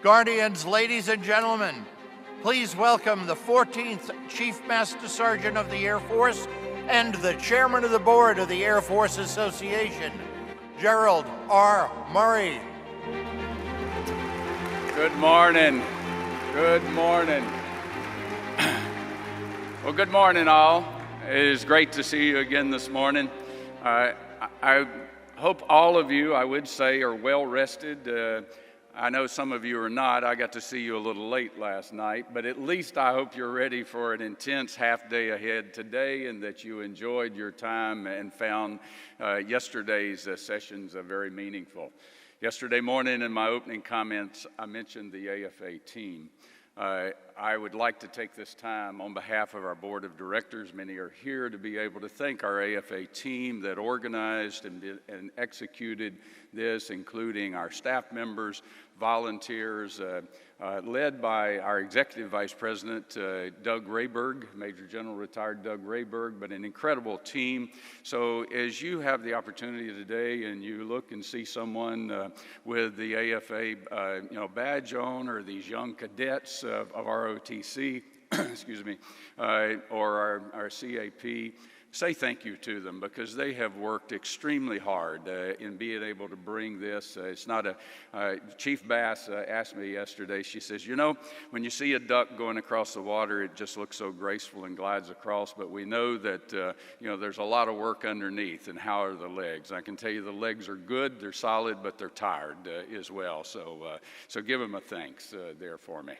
Guardians, ladies and gentlemen, please welcome the 14th Chief Master Sergeant of the Air Force and the Chairman of the Board of the Air Force Association, Gerald R. Murray. Good morning. Good morning. Well, good morning, all. It is great to see you again this morning. I hope all of you, I would say, are well rested. I know some of you are not. I got to see you a little late last night, but at least I hope you're ready for an intense half day ahead today and that you enjoyed your time and found yesterday's sessions very meaningful. Yesterday morning in my opening comments, I mentioned the AFA team. I would like to take this time on behalf of our board of directors, many are here, to be able to thank our AFA team that organized and executed this, including our staff members, volunteers, led by our Executive Vice President, Doug Rayberg, Major General retired Doug Rayberg, but an incredible team. So as you have the opportunity today and you look and see someone with the AFA badge on, or these young cadets of ROTC, excuse me, or our CAP, say thank you to them, because they have worked extremely hard in being able to bring this. It's not a, Chief Bass asked me yesterday, she says, you know, when you see a duck going across the water, it just looks so graceful and glides across, but we know that, there's a lot of work underneath, and how are the legs? I can tell you the legs are good, they're solid, but they're tired as well. So give them a thanks there for me.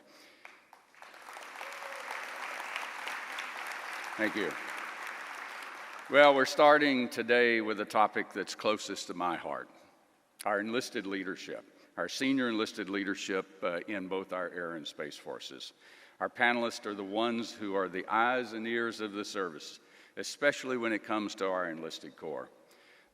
Thank you. Well, we're starting today with a topic that's closest to my heart, our enlisted leadership, our senior enlisted leadership in both our air and space forces. Our panelists are the ones who are the eyes and ears of the service, especially when it comes to our enlisted corps.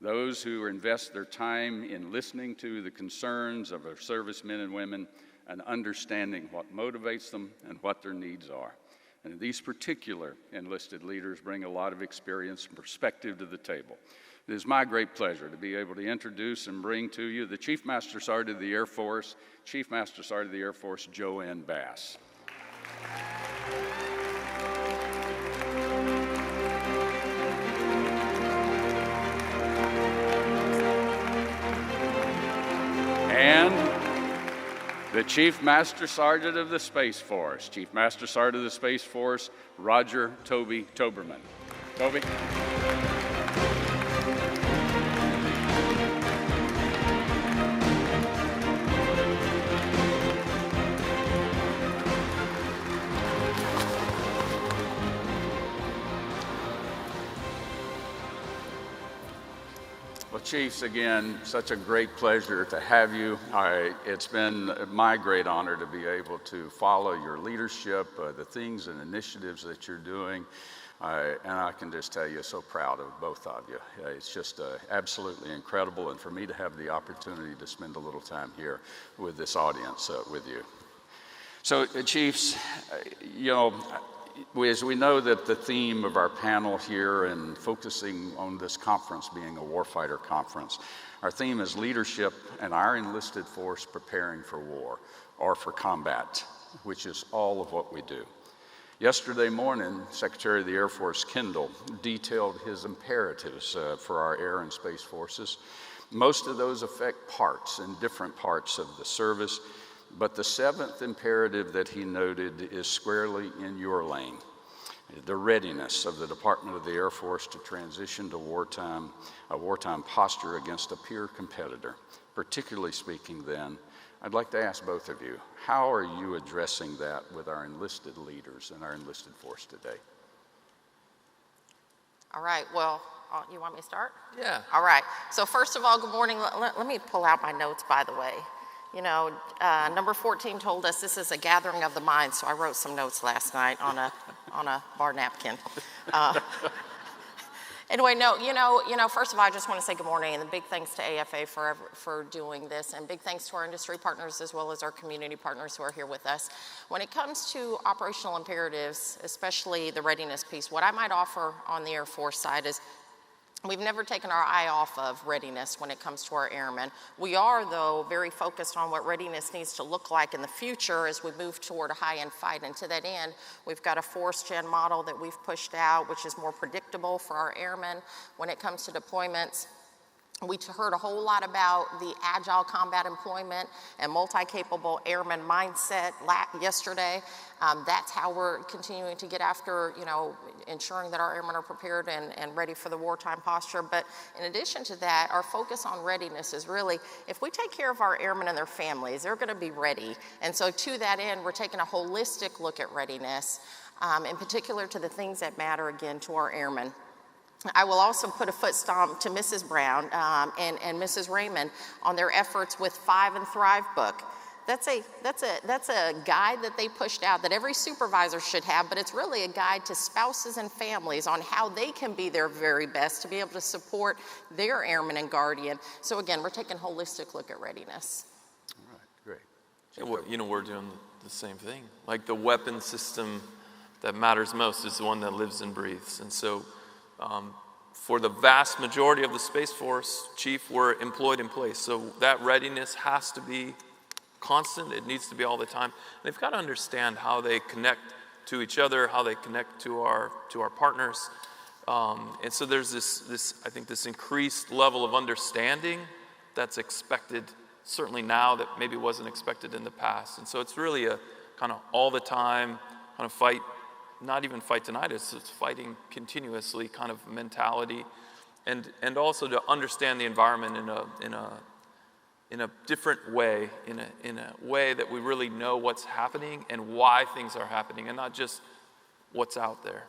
Those who invest their time in listening to the concerns of our servicemen and women and understanding what motivates them and what their needs are. And these particular enlisted leaders bring a lot of experience and perspective to the table. It is my great pleasure to be able to introduce and bring to you the Chief Master Sergeant of the Air Force, Chief Master Sergeant of the Air Force, Joanne Bass. And the Chief Master Sergeant of the Space Force, Chief Master Sergeant of the Space Force, Roger Toby Toberman. Toby. Well, Chiefs, again, such a great pleasure to have you. It's been my great honor to be able to follow your leadership, the things and initiatives that you're doing, and I can just tell you, so proud of both of you. It's just absolutely incredible, and for me to have the opportunity to spend a little time here with this audience with you. So, Chiefs, as we know that the theme of our panel here, and focusing on this conference being a warfighter conference, our theme is leadership and our enlisted force preparing for war or for combat, which is all of what we do. Yesterday morning, Secretary of the Air Force Kendall detailed his imperatives for our air and space forces. Most of those affect parts and different parts of the service, but the seventh imperative that he noted is squarely in your lane, the readiness of the Department of the Air Force to transition to a wartime posture against a peer competitor. Particularly speaking then, I'd like to ask both of you, how are you addressing that with our enlisted leaders and our enlisted force today? All right, well, you want me to start? Yeah. All right, so first of all, good morning. Let me pull out my notes, by the way. You know, number 14 told us this is a gathering of the minds, so I wrote some notes last night on a bar napkin. Anyway, first of all, I just want to say good morning, and a big thanks to AFA for doing this, and big thanks to our industry partners as well as our community partners who are here with us. When it comes to operational imperatives, especially the readiness piece, what I might offer on the Air Force side is We've never taken our eye off of readiness when it comes to our airmen. We are, though, very focused on what readiness needs to look like in the future as we move toward a high-end fight. And to that end, we've got a force-gen model that we've pushed out, which is more predictable for our airmen when it comes to deployments. We heard a whole lot about the Agile combat employment and multi-capable airman mindset yesterday. That's how we're continuing to get after, ensuring that our airmen are prepared and ready for the wartime posture. But in addition to that, our focus on readiness is really, if we take care of our airmen and their families, they're going to be ready. And so to that end, we're taking a holistic look at readiness, in particular to the things that matter, again, to our airmen. I will also put a foot stomp to Mrs. Brown and Mrs. Raymond on their efforts with 5 and Thrive book. That's a guide that they pushed out that every supervisor should have, but it's really a guide to spouses and families on how they can be their very best to be able to support their airman and guardian. So again, we're taking a holistic look at readiness. All right, great. We're doing the same thing. Like the weapon system that matters most is the one that lives and breathes. And so for the vast majority of the Space Force, Chief, we're employed in place. So that readiness has to be constant. It needs to be all the time. They've got to understand how they connect to each other, how they connect to our partners. And so there's this increased level of understanding that's expected, certainly now, that maybe wasn't expected in the past. And so it's really a kind of all the time kind of fight. Not even fight tonight, it's fighting continuously kind of mentality, and also to understand the environment in a different way, in a way that we really know what's happening and why things are happening, and not just what's out there.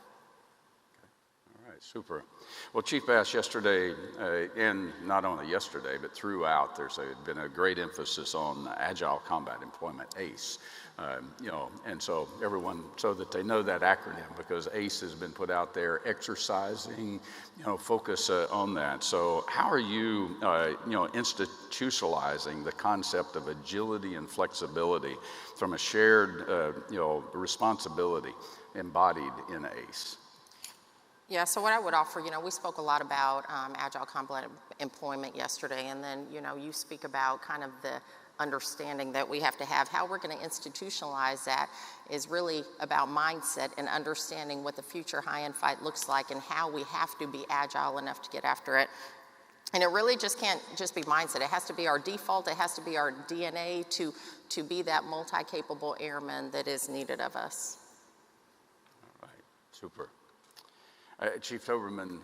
All right, super. Well, Chief Bass, yesterday, and not only yesterday, but throughout, there's been a great emphasis on Agile Combat Employment, ACE. And so everyone, so that they know that acronym, because ACE has been put out there, exercising, focus on that. So how are you, institutionalizing the concept of agility and flexibility from a shared, responsibility embodied in ACE? Yeah, so what I would offer, we spoke a lot about Agile combat employment yesterday, and then, you speak about kind of the understanding that we have to have. How we're going to institutionalize that is really about mindset and understanding what the future high-end fight looks like and how we have to be agile enough to get after it. And it really just can't just be mindset. It has to be our default. It has to be our DNA to be that multi-capable airman that is needed of us. All right, super. Chief Toberman,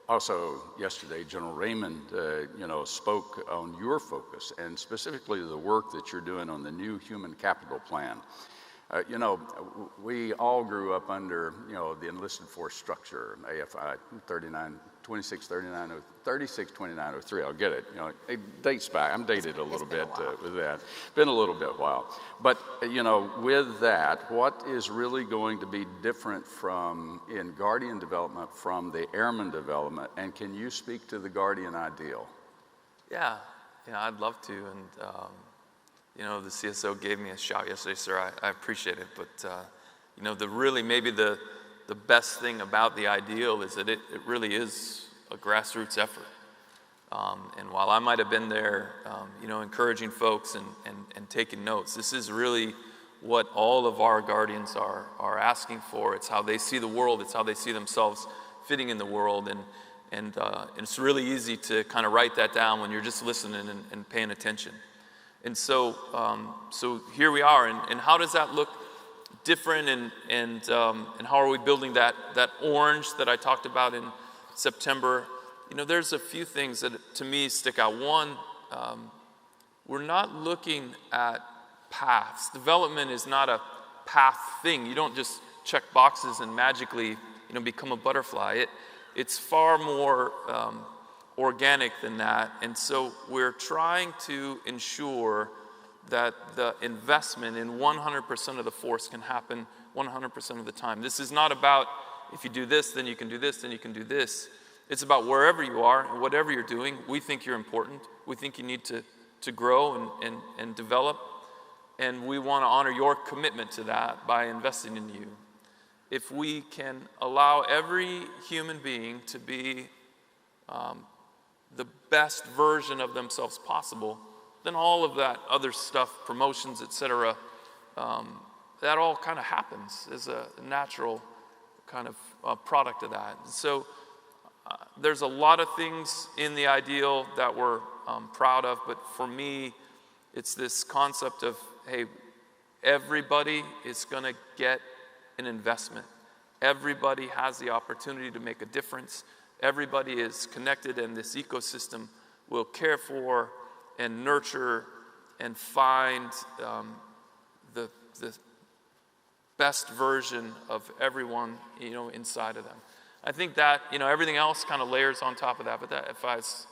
also yesterday, General Raymond, spoke on your focus and specifically the work that you're doing on the new human capital plan. We all grew up under, the enlisted force structure, AFI 362903. I'll get it. It dates back. I'm dated a little bit with that. Been a little bit while. But, with that, what is really going to be different in Guardian development from the airman development? And can you speak to the Guardian ideal? Yeah, I'd love to. And, the CSO gave me a shout yesterday, sir. I appreciate it. But, maybe the best thing about the ideal is that it really is a grassroots effort. And while I might have been there, encouraging folks and taking notes, this is really what all of our guardians are asking for. It's how they see the world. It's how they see themselves fitting in the world. And it's really easy to kind of write that down when you're just listening and paying attention. And so here we are. And how does that look different? And how are we building that orange that I talked about in September? There's a few things that to me stick out. One, we're not looking at paths. Development is not a path thing. You don't just check boxes and magically, become a butterfly. It's far more organic than that. And so we're trying to ensure that the investment in 100% of the force can happen 100% of the time. This is not about if you do this, then you can do this, then you can do this. It's about wherever you are, whatever you're doing, we think you're important. We think you need to grow and develop. And we want to honor your commitment to that by investing in you. If we can allow every human being to be the best version of themselves possible, then all of that other stuff, promotions, etc., that all kind of happens as a natural kind of product of that. So there's a lot of things in the ideal that we're proud of, but for me, it's this concept of, hey, everybody is going to get an investment. Everybody has the opportunity to make a difference. Everybody is connected, and this ecosystem will care for and nurture and find the best version of everyone, inside of them. I think that, everything else kind of layers on top of that, but that, if I was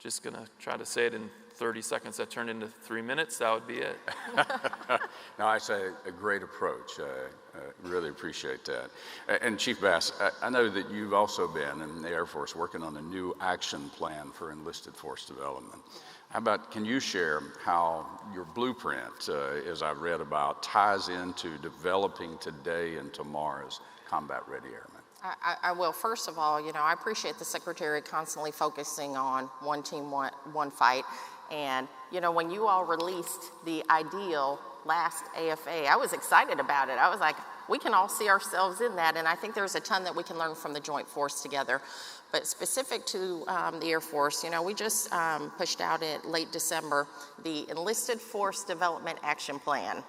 just going to try to say it in 30 seconds that turned into 3 minutes, that would be it. No, I say a great approach. Really appreciate that. And Chief Bass, I know that you've also been in the Air Force working on a new action plan for enlisted force development. How about, can you share how your blueprint, as I've read about, ties into developing today and tomorrow's combat-ready airmen? I will. First of all, I appreciate the Secretary constantly focusing on one team, one fight. And, when you all released the ideal last AFA, I was excited about it. I was like, we can all see ourselves in that. And I think there's a ton that we can learn from the Joint Force together. But specific to the Air Force, we just pushed out in late December the Enlisted Force Development Action Plan.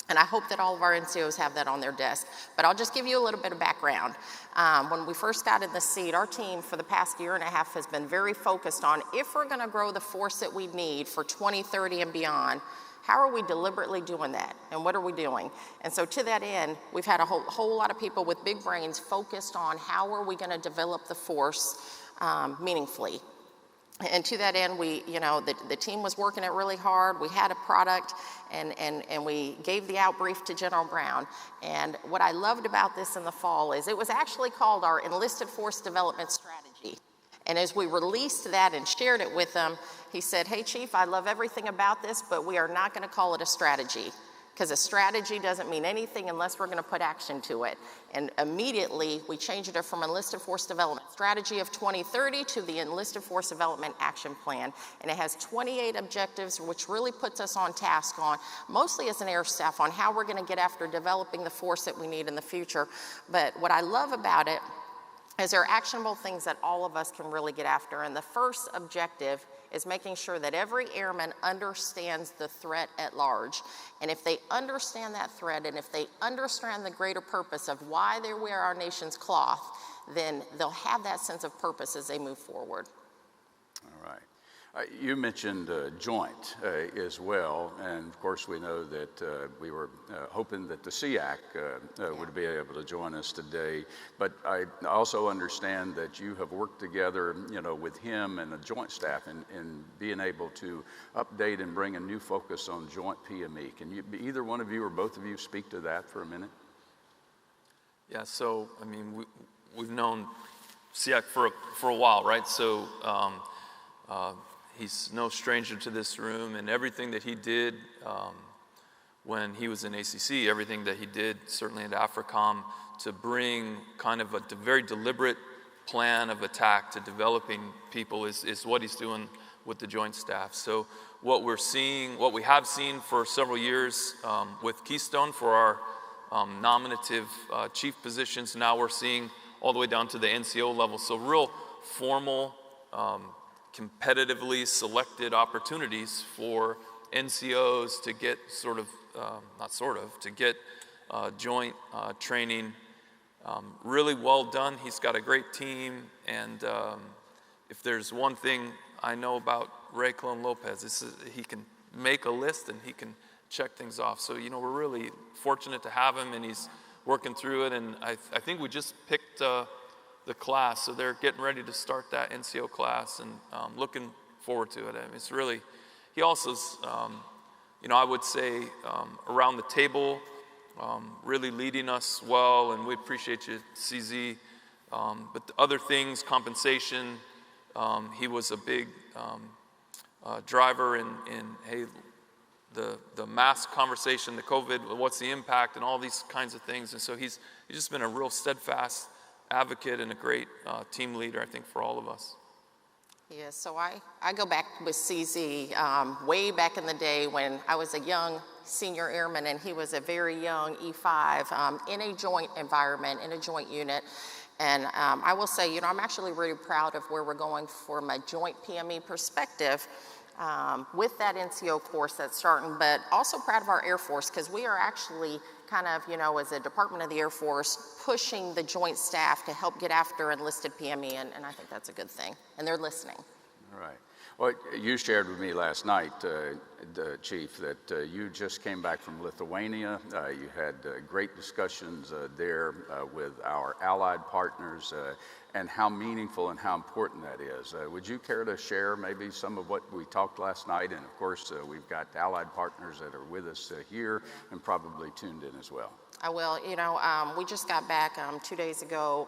And I hope that all of our NCOs have that on their desk. But I'll just give you a little bit of background. When we first got in the seat, our team for the past year and a half has been very focused on, if we're going to grow the force that we need for 2030 and beyond, how are we deliberately doing that? And what are we doing? And so to that end, we've had a whole lot of people with big brains focused on how are we going to develop the force meaningfully. And to that end, the team was working it really hard. We had a product, and we gave the out brief to General Brown. And what I loved about this in the fall is it was actually called our Enlisted Force Development Strategy. And as we released that and shared it with him, he said, hey, Chief, I love everything about this, but we are not going to call it a strategy, because a strategy doesn't mean anything unless we're going to put action to it. And immediately, we changed it from Enlisted Force Development Strategy of 2030 to the Enlisted Force Development Action Plan. And it has 28 objectives, which really puts us on task on, mostly as an air staff, on how we're going to get after developing the force that we need in the future. But what I love about it is there are actionable things that all of us can really get after. And the first objective is making sure that every airman understands the threat at large. And if they understand that threat, and if they understand the greater purpose of why they wear our nation's cloth, then they'll have that sense of purpose as they move forward. All right. You mentioned joint as well, and of course we know that we were hoping that the SEAC would be able to join us today, but I also understand that you have worked together, with him and the joint staff in being able to update and bring a new focus on joint PME. Can you, either one of you or both of you, speak to that for a minute? Yeah, so, we've known SEAC for a while, right? So, he's no stranger to this room, and everything that he did when he was in ACC, everything that he did certainly at AFRICOM to bring kind of a very deliberate plan of attack to developing people is what he's doing with the Joint Staff. So what we have seen for several years with Keystone for our nominative chief positions, now we're seeing all the way down to the NCO level. So real formal, competitively selected opportunities for NCOs to get to get joint training. Really well done. He's got a great team, and if there's one thing I know about Ray Colon Lopez, he can make a list and he can check things off. So, we're really fortunate to have him, and he's working through it, and I think we just picked the class, so they're getting ready to start that NCO class, and looking forward to it. It's really, he also's, I would say around the table, really leading us well, and we appreciate you, CZ. But the other things, compensation, he was a big driver in hey, the mask conversation, the COVID, what's the impact, and all these kinds of things. And so he's just been a real steadfast advocate and a great team leader, I think, for all of us. Yeah, so I go back with CZ way back in the day when I was a young senior airman and he was a very young E5 in a joint environment, in a joint unit. And I will say, you know, I'm actually really proud of where we're going from a joint PME perspective with that NCO course that's starting, but also proud of our Air Force because we are actually kind of, you know, as a Department of the Air Force, pushing the joint staff to help get after enlisted PME, and I think that's a good thing, and they're listening. All right. Well, you shared with me last night, Chief, that you just came back from Lithuania. You had great discussions there with our allied partners and how meaningful and how important that is. Would you care to share maybe some of what we talked last night? And of course, we've got allied partners that are with us here and probably tuned in as well. I will. You know, we just got back 2 days ago,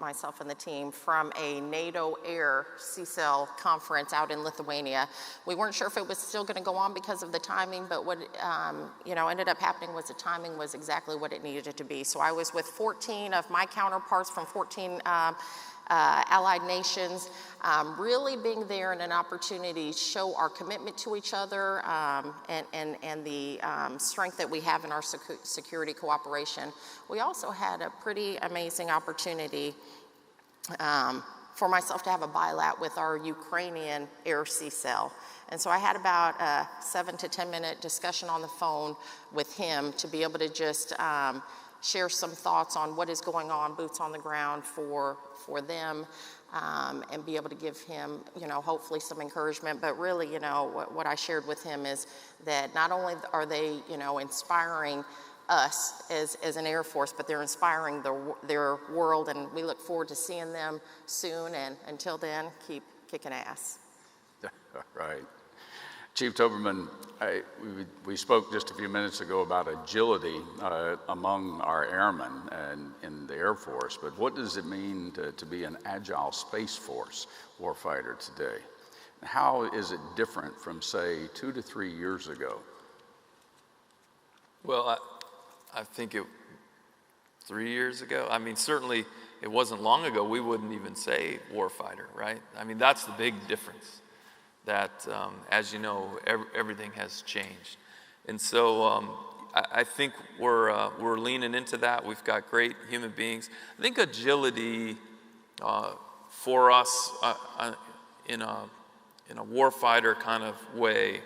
myself and the team, from a NATO Air CCEL conference out in Lithuania. We weren't sure if it was still going to go on because of the timing, but what you know ended up happening was the timing was exactly what it needed it to be. So I was with 14 of my counterparts from 14 allied nations, really being there and an opportunity to show our commitment to each other and the strength that we have in our security cooperation. We also had a pretty amazing opportunity for myself to have a bilat with our Ukrainian Air CCEL. And so I had about a 7 to 10 minute discussion on the phone with him to be able to just share some thoughts on what is going on, boots on the ground for them, and be able to give him, you know, hopefully some encouragement. But really, you know, what I shared with him is that not only are they, you know, inspiring us as an Air Force, but they're inspiring their world, and we look forward to seeing them soon. And until then, keep kicking ass. Right. Chief Toberman, we spoke just a few minutes ago about agility among our airmen and in the Air Force, but what does it mean to be an agile Space Force warfighter today? How is it different from, say, 2 to 3 years ago? Well, I think 3 years ago, I mean, certainly it wasn't long ago, we wouldn't even say warfighter, right? I mean, that's the big difference. That, as you know, everything has changed. And so I think we're leaning into that. We've got great human beings. I think agility for us in a warfighter kind of way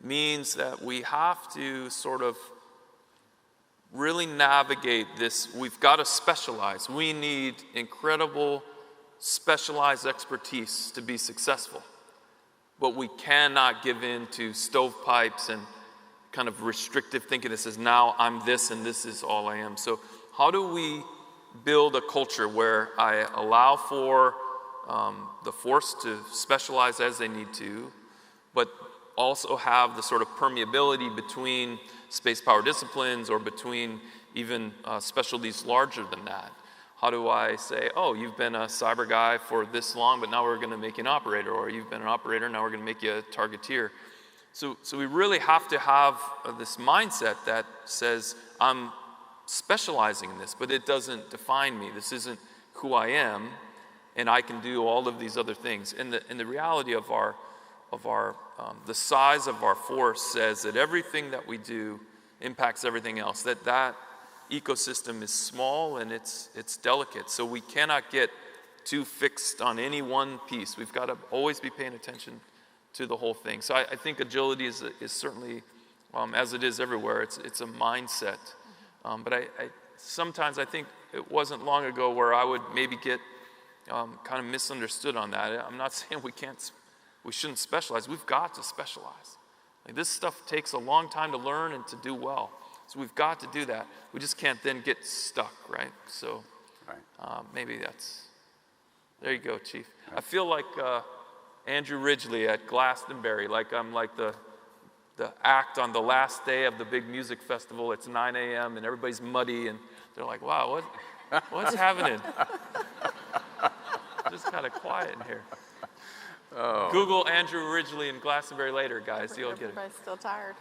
means that we have to sort of really navigate this. We've got to specialize. We need incredible specialized expertise to be successful. But we cannot give in to stovepipes and kind of restrictive thinking that says, now I'm this and this is all I am. So how do we build a culture where I allow for the force to specialize as they need to, but also have the sort of permeability between space power disciplines or between even specialties larger than that? How do I say, oh, you've been a cyber guy for this long, but now we're going to make you an operator, or you've been an operator, now we're going to make you a targeteer. So we really have to have this mindset that says, I'm specializing in this, but it doesn't define me. This isn't who I am, and I can do all of these other things. And the reality of the size of our force says that everything that we do impacts everything else. That ecosystem is small and it's delicate, so we cannot get too fixed on any one piece. We've got to always be paying attention to the whole thing. So I think agility is certainly, as it is everywhere, it's a mindset. But I sometimes I think it wasn't long ago where I would maybe get kind of misunderstood on that. I'm not saying we shouldn't specialize. We've got to specialize. Like, this stuff takes a long time to learn and to do well. So we've got to do that. We just can't then get stuck, right? So maybe there you go, Chief. Right. I feel like Andrew Ridgely at Glastonbury, like I'm like the act on the last day of the big music festival. It's 9 a.m. and everybody's muddy and they're like, wow, what's happening? Just kind of quiet in here. Oh. Google Andrew Ridgely and Glastonbury later, guys. You'll get it. Everybody's still tired.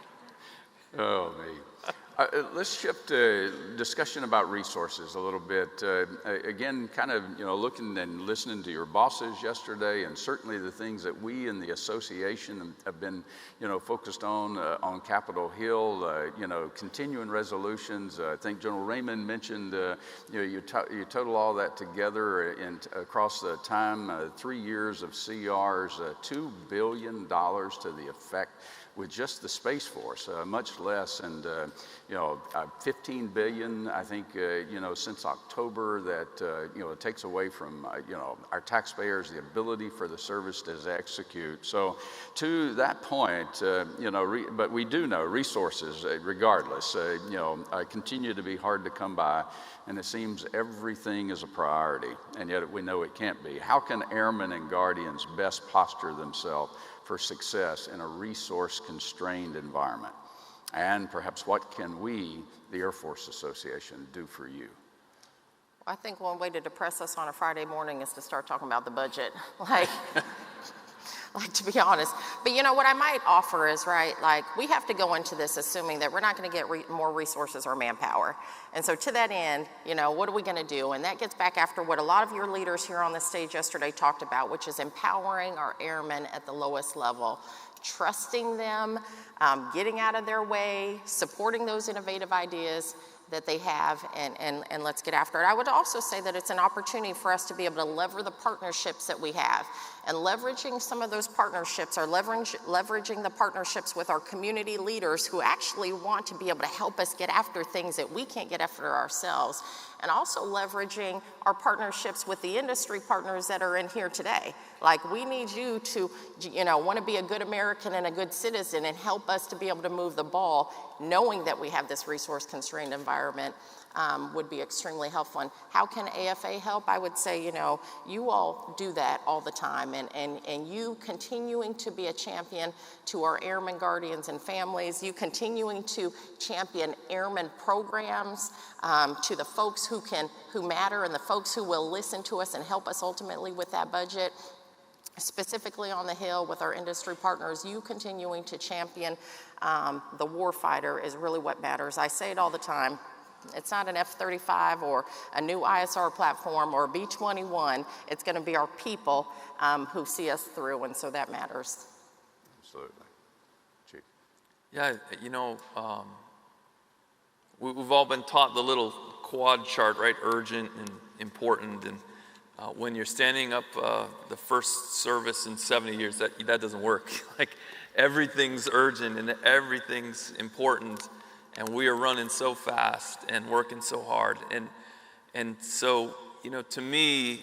Oh, me. Let's shift to discussion about resources a little bit. Again, kind of, looking and listening to your bosses yesterday, and certainly the things that we in the association have been, focused on Capitol Hill, continuing resolutions. I think General Raymond mentioned, you total all that together across the time, 3 years of CRs, $2 billion to the effect with just the Space Force, much less, and 15 billion, I think, since October, that it takes away from our taxpayers the ability for the service to execute. So, to that point, but we do know resources, regardless, continue to be hard to come by, and it seems everything is a priority, and yet we know it can't be. How can airmen and guardians best posture themselves for success in a resource-constrained environment? And perhaps what can we, the Air Force Association, do for you? I think one way to depress us on a Friday morning is to start talking about the budget, to be honest. But what I might offer is, we have to go into this assuming that we're not going to get more resources or manpower. And so to that end, what are we going to do? And that gets back after what a lot of your leaders here on the stage yesterday talked about, which is empowering our airmen at the lowest level, trusting them, getting out of their way, supporting those innovative ideas that they have, and let's get after it. I would also say that it's an opportunity for us to be able to lever the partnerships that we have, and leveraging some of those partnerships, or leveraging the partnerships with our community leaders who actually want to be able to help us get after things that we can't get after ourselves, and also leveraging our partnerships with the industry partners that are in here today. We need you to, want to be a good American and a good citizen and help us to be able to move the ball, knowing that we have this resource-constrained environment, would be extremely helpful. And how can AFA help? I would say, you all do that all the time, and you continuing to be a champion to our airmen, guardians, and families, you continuing to champion airmen programs, to the folks who matter, and the folks who will listen to us and help us ultimately with that budget. Specifically on the Hill with our industry partners, you continuing to champion the warfighter is really what matters. I say it all the time. It's not an F-35 or a new ISR platform or B-21. It's going to be our people who see us through, and so that matters. Absolutely. Chief. Yeah, we've all been taught the little quad chart, right? Urgent and important, and when you're standing up the first service in 70 years, that doesn't work. Everything's urgent and everything's important, and we are running so fast and working so hard. And so, to me,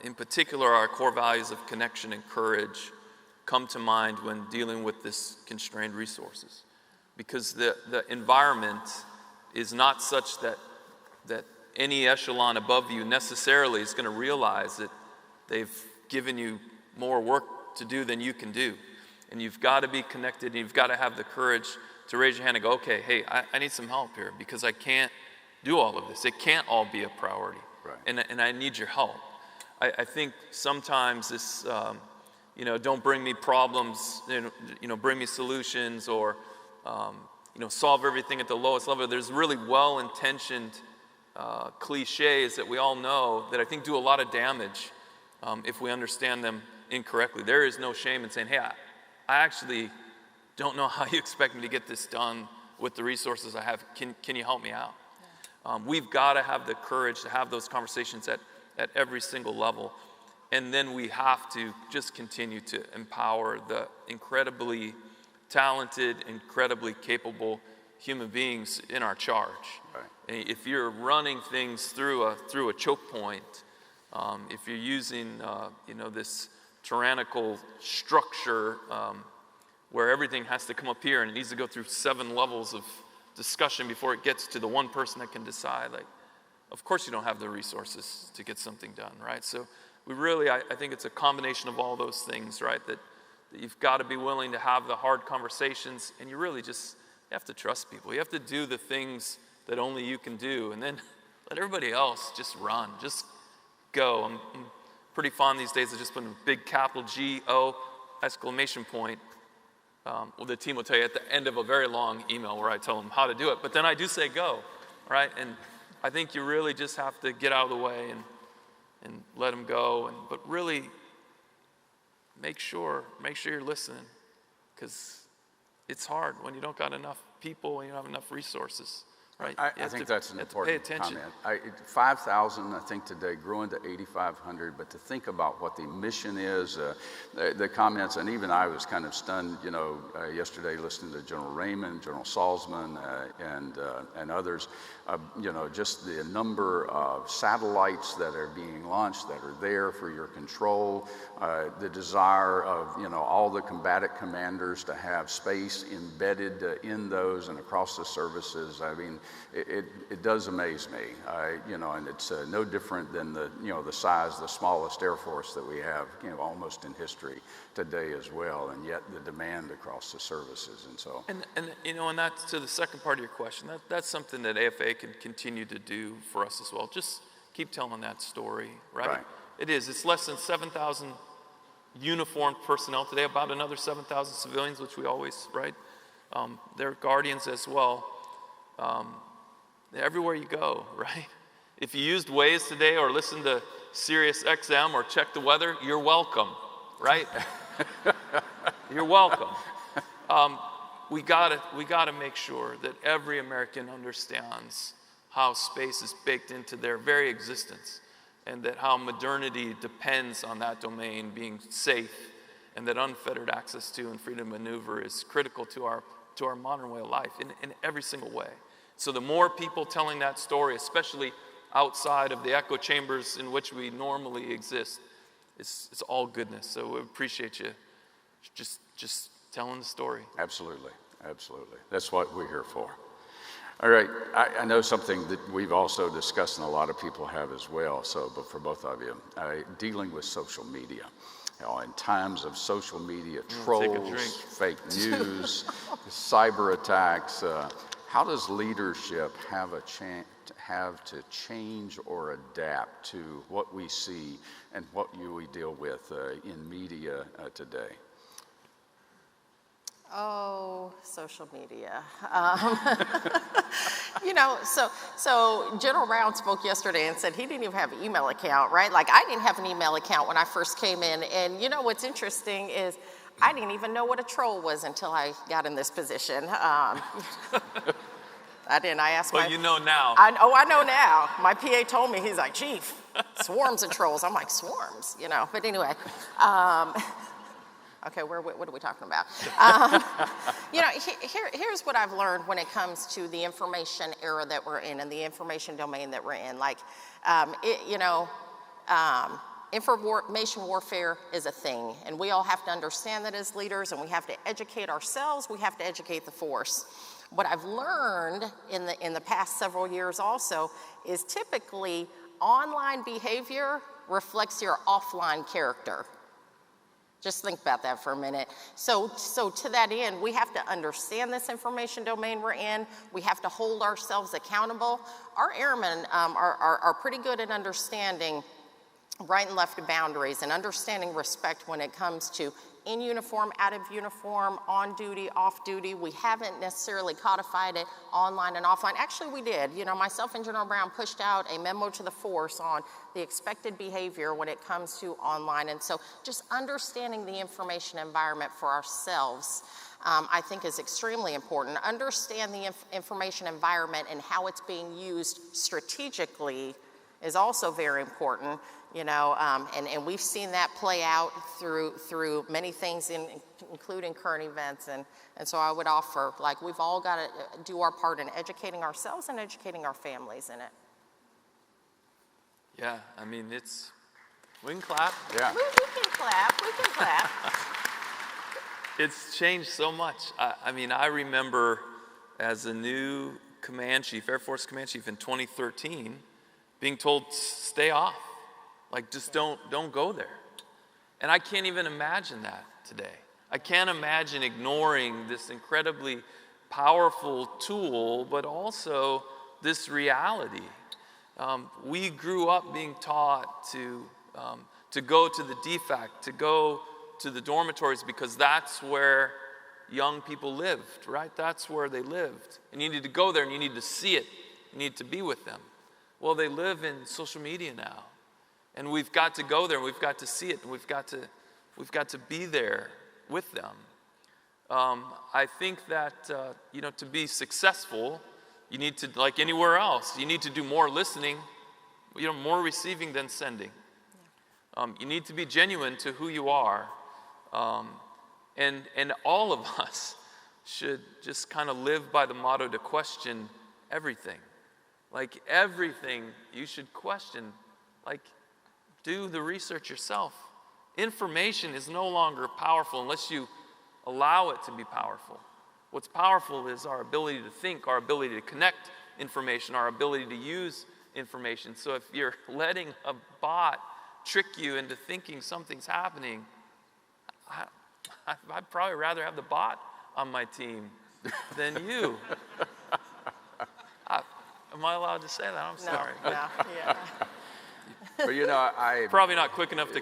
in particular, our core values of connection and courage come to mind when dealing with this constrained resources. Because the environment is not such that any echelon above you necessarily is going to realize that they've given you more work to do than you can do. And you've got to be connected, and you've got to have the courage to raise your hand and go, okay, hey, I need some help here because I can't do all of this. It can't all be a priority. Right. And I need your help. I think sometimes this, don't bring me problems, bring me solutions, or, solve everything at the lowest level. There's really well-intentioned cliches that we all know that I think do a lot of damage if we understand them incorrectly. There is no shame in saying, hey, I actually don't know how you expect me to get this done with the resources I have. Can you help me out? Yeah. We've got to have the courage to have those conversations at every single level. And then we have to just continue to empower the incredibly talented, incredibly capable human beings in our charge. Right. And if you're running things through a choke point, if you're using this tyrannical structure where everything has to come up here and it needs to go through 7 levels of discussion before it gets to the one person that can decide, of course you don't have the resources to get something done, right? So we really, I think it's a combination of all those things, right? That you've got to be willing to have the hard conversations, and you really just have to trust people. You have to do the things that only you can do, and then let everybody else just run, just go. I'm pretty fond these days of just putting a big capital G-O exclamation point well, the team will tell you at the end of a very long email where I tell them how to do it, but then I do say go, right? And I think you really just have to get out of the way and let them go, but really make sure you're listening, because it's hard when you don't got enough people and you don't have enough resources. Right. I think that's an important comment. 5,000, I think today, growing to 8,500. But to think about what the mission is, the comments, and even I was kind of stunned, yesterday listening to General Raymond, General Salzman, and others. Just the number of satellites that are being launched that are there for your control, the desire of all the combatant commanders to have space embedded in those and across the services. I mean, it does amaze me, and it's no different than the size, the smallest Air Force that we have, almost in history today as well, and yet the demand across the services, and so. And that's to the second part of your question. That's something that AFA can continue to do for us as well. Just keep telling that story, right? It is. It's less than 7,000 uniformed personnel today, about another 7,000 civilians, which we always, right? They're guardians as well. Everywhere you go, right? If you used Waze today or listened to Sirius XM or check the weather, you're welcome, right? You're welcome. We gotta make sure that every American understands how space is baked into their very existence, and that how modernity depends on that domain being safe, and that unfettered access to and freedom of maneuver is critical to our modern way of life in every single way. So the more people telling that story, especially outside of the echo chambers in which we normally exist, it's all goodness. So we appreciate you just telling the story. Absolutely. That's what we're here for. All right, I know something that we've also discussed and a lot of people have as well, but for both of you, dealing with social media. In times of social media trolls, fake news, cyber attacks, how does leadership have to change or adapt to what we see and what we deal with in media today? Oh, social media. So General Brown spoke yesterday and said he didn't even have an email account, right? Like, I didn't have an email account when I first came in. And what's interesting is I didn't even know what a troll was until I got in this position. I didn't. I asked Well, you know now. I know now. My PA told me, he's like, Chief, swarms of trolls. I'm like, swarms, But anyway, okay, what are we talking about? Here's what I've learned when it comes to the information era that we're in and the information domain that we're in. Like, information warfare is a thing, and we all have to understand that as leaders, and we have to educate ourselves. We have to educate the force. What I've learned in the past several years also is typically online behavior reflects your offline character. Just think about that for a minute. So to that end, we have to understand this information domain we're in. We have to hold ourselves accountable. Our airmen are pretty good at understanding right and left boundaries and understanding respect when it comes to in uniform, out of uniform, on duty, off duty. We haven't necessarily codified it online and offline. Actually, we did. Myself and General Brown pushed out a memo to the force on the expected behavior when it comes to online. And so just understanding the information environment for ourselves, I think, is extremely important. Understand the information environment and how it's being used strategically is also very important. And we've seen that play out through many things, including current events. And so I would offer, we've all got to do our part in educating ourselves and educating our families in it. Yeah, we can clap. Yeah. We can clap. It's changed so much. I remember as a new command chief, Air Force command chief in 2013, being told, stay off. Just don't go there. And I can't even imagine that today. I can't imagine ignoring this incredibly powerful tool, but also this reality. We grew up being taught to go to the DFAC, to go to the dormitories, because that's where young people lived, right? That's where they lived. And you need to go there and you need to see it. You need to be with them. Well, they live in social media now. And we've got to go there and we've got to see it and we've got to be there with them. I think that, to be successful, you need to, like anywhere else, you need to do more listening, more receiving than sending. You need to be genuine to who you are. And all of us should just kind of live by the motto to question everything. Like everything you should question. Like do the research yourself. Information is no longer powerful unless you allow it to be powerful. What's powerful is our ability to think, our ability to connect information, our ability to use information. So if you're letting a bot trick you into thinking something's happening, I'd probably rather have the bot on my team than you. Am I allowed to say that? I'm sorry. No, yeah. But I probably not quick enough to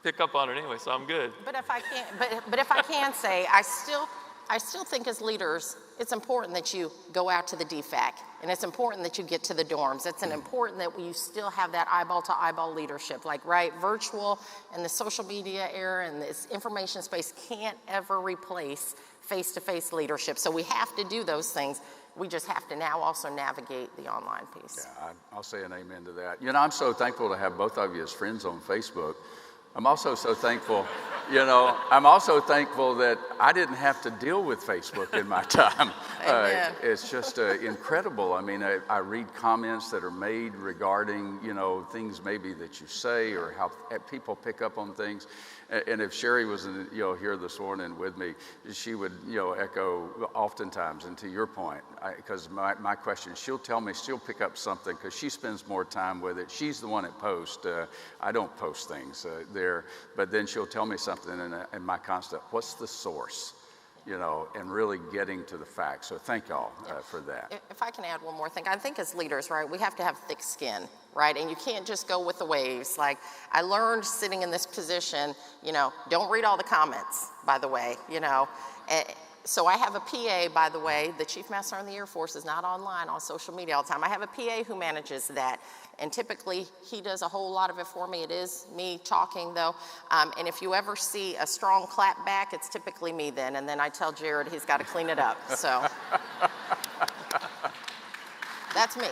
pick up on it anyway, so I'm good. But if I can say, I still think as leaders, it's important that you go out to the DFAC, and it's important that you get to the dorms. It's important that you still have that eyeball-to-eyeball leadership. Like, right, virtual and the social media era and this information space can't ever replace face-to-face leadership. So we have to do those things. We just have to now also navigate the online piece. Yeah, I'll say an amen to that. I'm so thankful to have both of you as friends on Facebook. I'm also so thankful, I'm also thankful that I didn't have to deal with Facebook in my time. It's just incredible. I mean, I read comments that are made regarding, things maybe that you say or how people pick up on things. And if Sherry was, here this morning with me, she would, echo oftentimes, and to your point, because my question, she'll pick up something because she spends more time with it. She's the one that posts. I don't post things there, but then she'll tell me something and my constant, what's the source? And really getting to the facts. So thank y'all for that. If I can add one more thing, I think as leaders, right, we have to have thick skin, right? And you can't just go with the waves. Like I learned sitting in this position, don't read all the comments, by the way, So I have a PA, by the way, the Chief Master in the Air Force is not online on social media all the time. I have a PA who manages that. And typically, he does a whole lot of it for me. It is me talking, though. And if you ever see a strong clap back, it's typically me then. And then I tell Gerald he's got to clean it up. So that's me.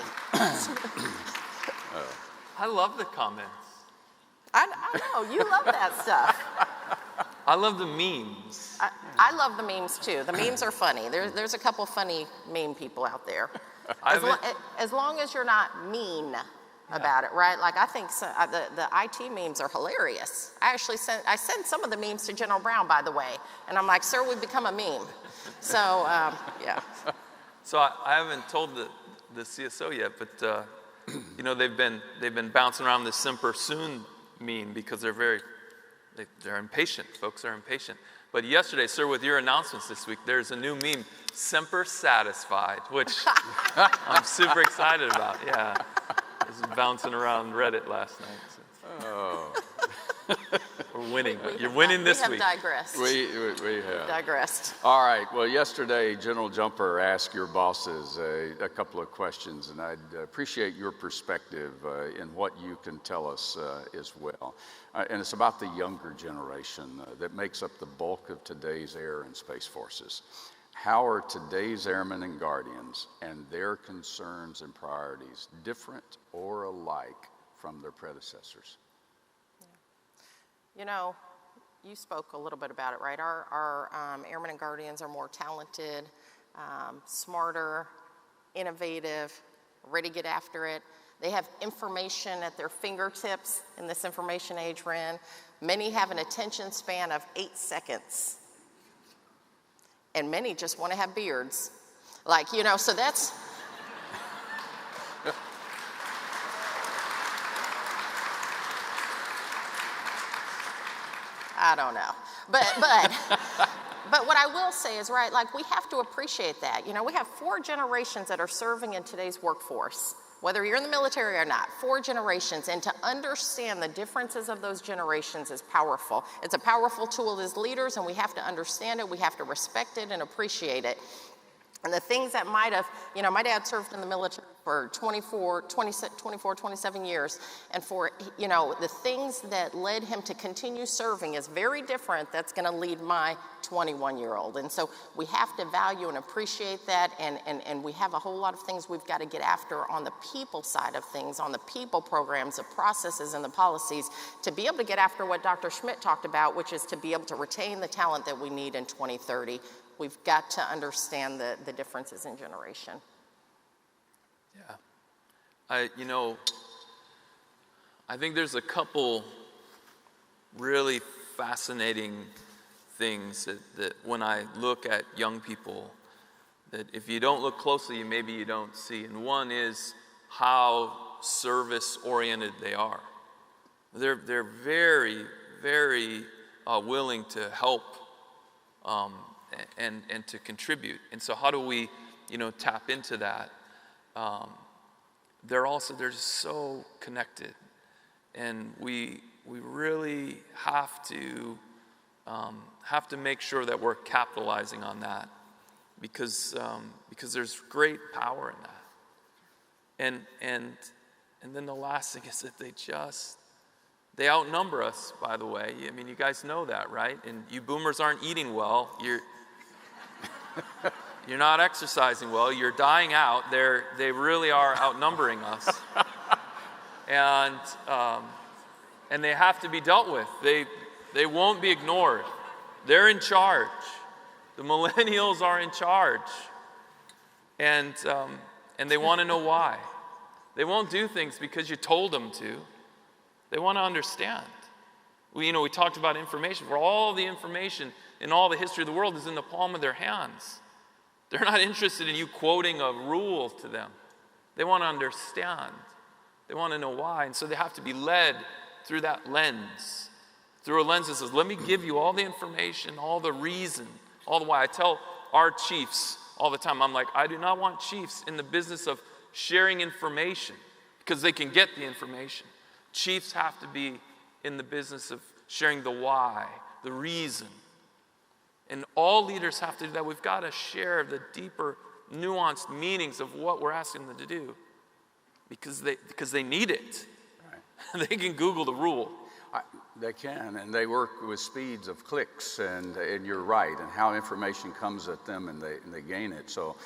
I love the comments. I know. You love that stuff. I love the memes. I love the memes, too. The memes are funny. There's a couple funny meme people out there. As long as you're not mean about it, right? Like I think the IT memes are hilarious. I sent some of the memes to General Brown, by the way, and I'm like, sir, we've become a meme. So yeah. So I haven't told the CSO yet, but they've been bouncing around the Semper Soon meme because they're impatient. Folks are impatient. But yesterday, sir, with your announcements this week, there's a new meme, Semper Satisfied, which I'm super excited about. Yeah. This is bouncing around Reddit last night. So. Oh. We're winning. You're winning this week. We have digressed. We have digressed. All right. Well, yesterday, General Jumper asked your bosses a couple of questions, and I'd appreciate your perspective in what you can tell us as well. And it's about the younger generation that makes up the bulk of today's air and space forces. How are today's airmen and guardians and their concerns and priorities different or alike from their predecessors? You spoke a little bit about it, right? Our airmen and guardians are more talented, smarter, innovative, ready to get after it. They have information at their fingertips in this information age we're in. Many have an attention span of 8 seconds. And many just want to have beards. So that's... I don't know. But what I will say is, right, we have to appreciate that. We have 4 generations that are serving in today's workforce, whether you're in the military or not, 4 generations, and to understand the differences of those generations is powerful. It's a powerful tool as leaders, and we have to understand it, we have to respect it and appreciate it. And the things that might have, my dad served in the military for 27 years. And for, the things that led him to continue serving is very different that's going to lead my 21-year-old. And so we have to value and appreciate that. And we have a whole lot of things we've got to get after on the people side of things, on the people programs, the processes, and the policies to be able to get after what Dr. Schmidt talked about, which is to be able to retain the talent that we need in 2030. We've got to understand the differences in generation. Yeah. I think there's a couple really fascinating things that when I look at young people, that if you don't look closely, maybe you don't see. And one is how service-oriented they are. They're very, very willing to help and to contribute. And so how do we, tap into that? They're just so connected. And we really have to make sure that we're capitalizing on that because there's great power in that. And then the last thing is that they outnumber us, by the way. I mean, you guys know that, right? And you boomers aren't eating well. You're not exercising well. You're dying out. They really are outnumbering us. And they have to be dealt with. They won't be ignored. They're in charge. The millennials are in charge. And they want to know why. They won't do things because you told them to. They want to understand. We talked about information. For all the information in all the history of the world is in the palm of their hands. They're not interested in you quoting a rule to them. They want to understand. They want to know why. And so they have to be led through that lens. Through a lens that says, let me give you all the information, all the reason, all the why. I tell our chiefs all the time, I'm like, I do not want chiefs in the business of sharing information because they can get the information. Chiefs have to be in the business of sharing the why, the reason. And all leaders have to do that. We've got to share the deeper, nuanced meanings of what we're asking them to do because they need it. Right. They can Google the rule. They can, and they work with speeds of clicks, and you're right, and how information comes at them and they gain it. So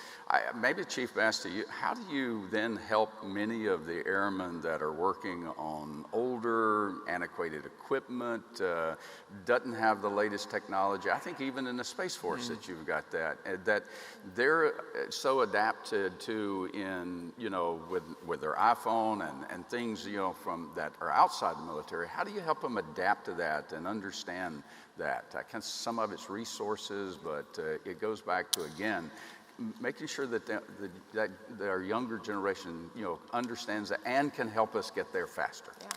maybe Chief Basta, how do you then help many of the airmen that are working on older, antiquated equipment, doesn't have the latest technology? I think even in the Space Force that you've got that they're so adapted to with their iPhone and things, from that are outside the military. How do you help them adapt to that and understand that? Some of it's resources, but it goes back to, again, making sure that our younger generation, understands that and can help us get there faster. Yeah.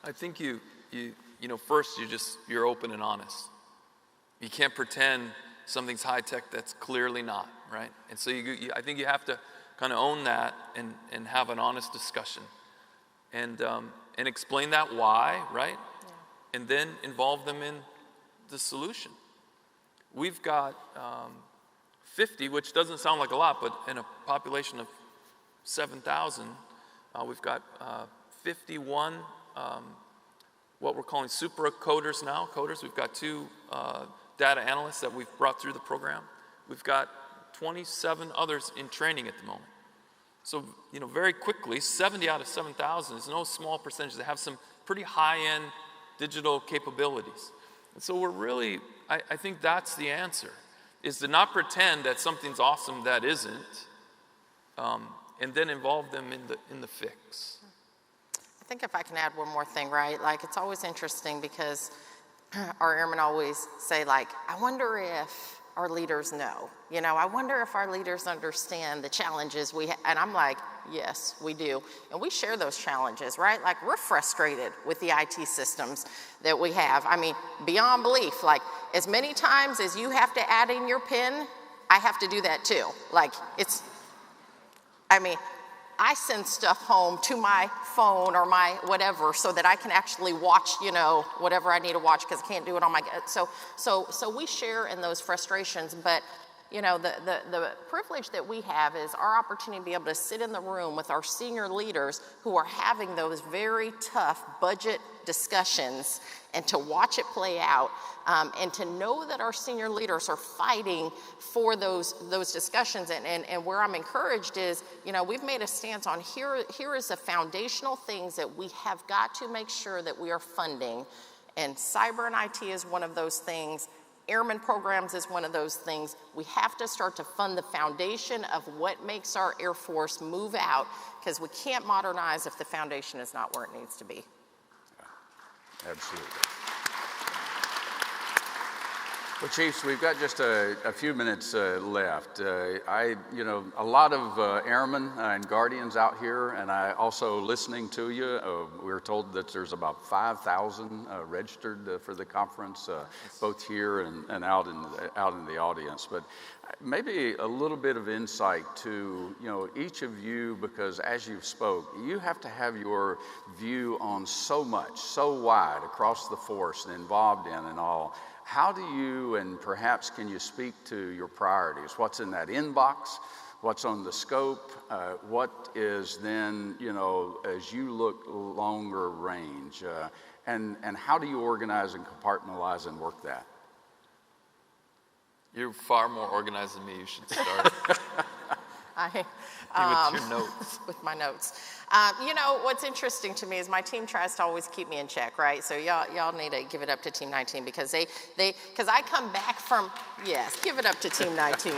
I think first you're open and honest. You can't pretend something's high tech that's clearly not, right? And so I think you have to kind of own that and have an honest discussion and explain that why, right? Yeah. And then involve them in the solution. We've got 50, which doesn't sound like a lot, but in a population of 7,000, we've got 51 what we're calling super coders now. We've got 2 data analysts that we've brought through the program. We've got 27 others in training at the moment. So, very quickly, 70 out of 7,000 is no small percentage that have some pretty high-end digital capabilities. And so we're really, I think that's the answer, is to not pretend that something's awesome that isn't, and then involve them in the fix. I think if I can add one more thing, right? Like, it's always interesting because our airmen always say, like, I wonder if our leaders know. I wonder if our leaders understand the challenges we have. And I'm like, yes, we do. And we share those challenges, right? Like, we're frustrated with the IT systems that we have. I mean, beyond belief. Like, as many times as you have to add in your PIN, I have to do that too. Like, I send stuff home to my phone or my whatever so that I can actually watch, whatever I need to watch because I can't do it on my, so we share in those frustrations, but the privilege that we have is our opportunity to be able to sit in the room with our senior leaders who are having those very tough budget discussions and to watch it play out, and to know that our senior leaders are fighting for those discussions. And where I'm encouraged is, we've made a stance on here is the foundational things that we have got to make sure that we are funding. And cyber and IT is one of those things. Airman programs is one of those things. We have to start to fund the foundation of what makes our Air Force move out, because we can't modernize if the foundation is not where it needs to be. Absolutely. Well, Chiefs, we've got just a few minutes left. A lot of airmen and guardians out here, and I also listening to you. We were told that there's about 5,000 registered for the conference, both here and out in the audience. But maybe a little bit of insight to each of you, because as you spoke, you have to have your view on so much, so wide across the force and involved in and all. How do you, and perhaps can you speak to your priorities? What's in that inbox? What's on the scope? What is then, as you look longer range? And how do you organize and compartmentalize and work that? You're far more organized than me. You should start. With your notes. With my notes. What's interesting to me is my team tries to always keep me in check, right? So y'all need to give it up to Team 19 because because I come back from, yes, give it up to Team 19.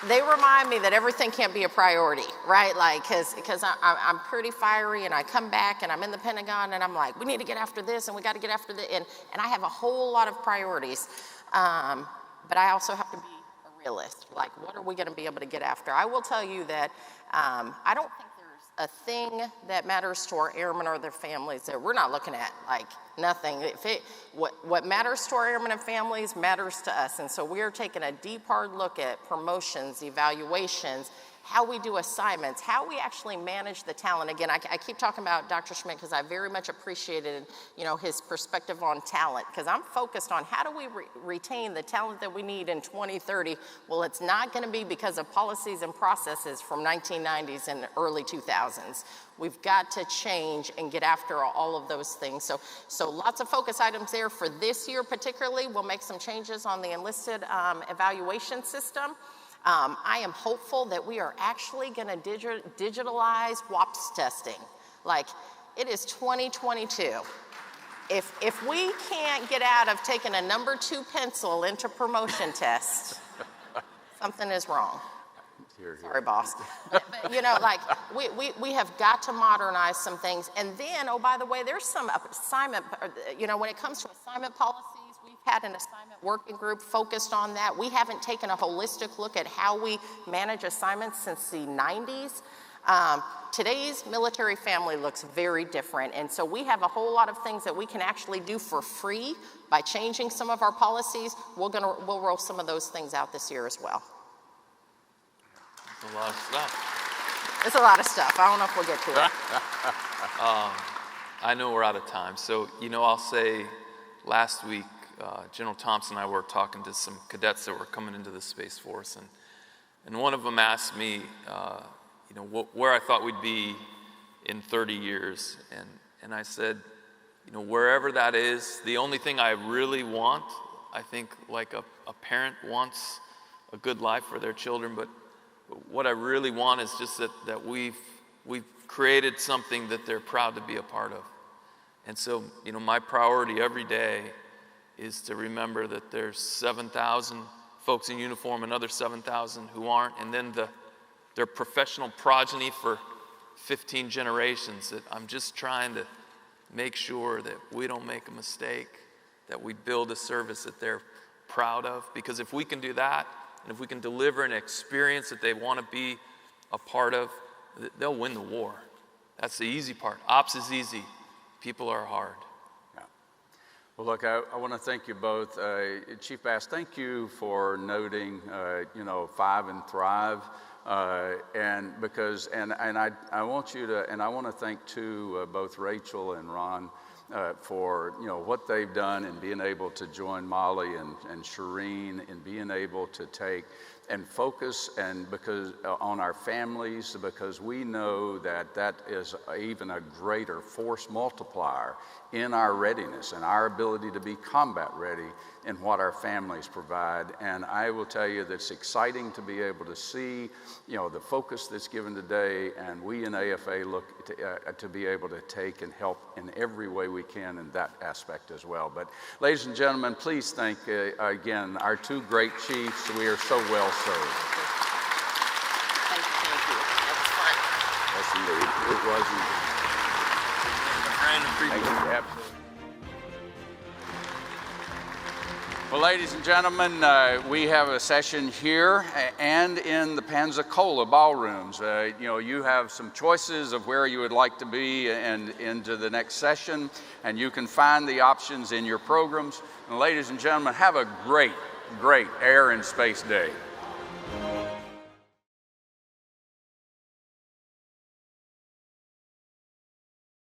They remind me that everything can't be a priority, right? Because I'm pretty fiery, and I come back and I'm in the Pentagon and I'm like, we need to get after this and we got to get after this, and I have a whole lot of priorities, but I also have to be realist. Like, what are we going to be able to get after? I will tell you that I don't think there's a thing that matters to our airmen or their families that we're not looking at. Like, nothing. What matters to our airmen and families matters to us. And so we are taking a deep, hard look at promotions, evaluations, how we do assignments, how we actually manage the talent. Again, I keep talking about Dr. Schmidt because I very much appreciated, his perspective on talent, because I'm focused on how do we retain the talent that we need in 2030. Well, it's not going to be because of policies and processes from 1990s and early 2000s. We've got to change and get after all of those things. So lots of focus items there for this year particularly. We'll make some changes on the enlisted evaluation system. I am hopeful that we are actually going to digitalize WAPS testing. Like, it is 2022. If we can't get out of taking a number 2 pencil into promotion tests, something is wrong. Sorry, boss. But we have got to modernize some things. And then, oh, by the way, there's some assignment, when it comes to assignment policies, we've had an assignment working group focused on that. We haven't taken a holistic look at how we manage assignments since the 90s. Today's military family looks very different, and so we have a whole lot of things that we can actually do for free by changing some of our policies. We'll roll some of those things out this year as well. That's a lot of stuff. It's a lot of stuff. I don't know if we'll get to it. I know we're out of time, so I'll say last week General Thompson and I were talking to some cadets that were coming into the Space Force, and one of them asked me, where I thought we'd be in 30 years, and I said, wherever that is, the only thing I really want, I think like a parent wants a good life for their children, but what I really want is just that we've created something that they're proud to be a part of. And so, my priority every day is to remember that there's 7,000 folks in uniform, another 7,000 who aren't, and then their professional progeny for 15 generations. That I'm just trying to make sure that we don't make a mistake, that we build a service that they're proud of. Because if we can do that, and if we can deliver an experience that they want to be a part of, they'll win the war. That's the easy part. Ops is easy. People are hard. Yeah. Well, look, I want to thank you both. Chief Bass, thank you for noting, 5 and Thrive. And I want you to, and I want to thank too both Rachel and Ron for what they've done in being able to join Molly and Shireen in being able to take and focus and because on our families, because we know that is even a greater force multiplier in our readiness and our ability to be combat ready in what our families provide. And I will tell you that it's exciting to be able to see the focus that's given today, and we in AFA look to be able to take and help in every way we can in that aspect as well. But ladies and gentlemen, please thank again our two great chiefs. We are so well served. Thank you. That's fun. Yes, indeed. It was indeed. Thank you. Absolutely. Well, ladies and gentlemen, we have a session here and in the Pensacola ballrooms. You have some choices of where you would like to be and into the next session, and you can find the options in your programs. And ladies and gentlemen, have a great Air and Space Day.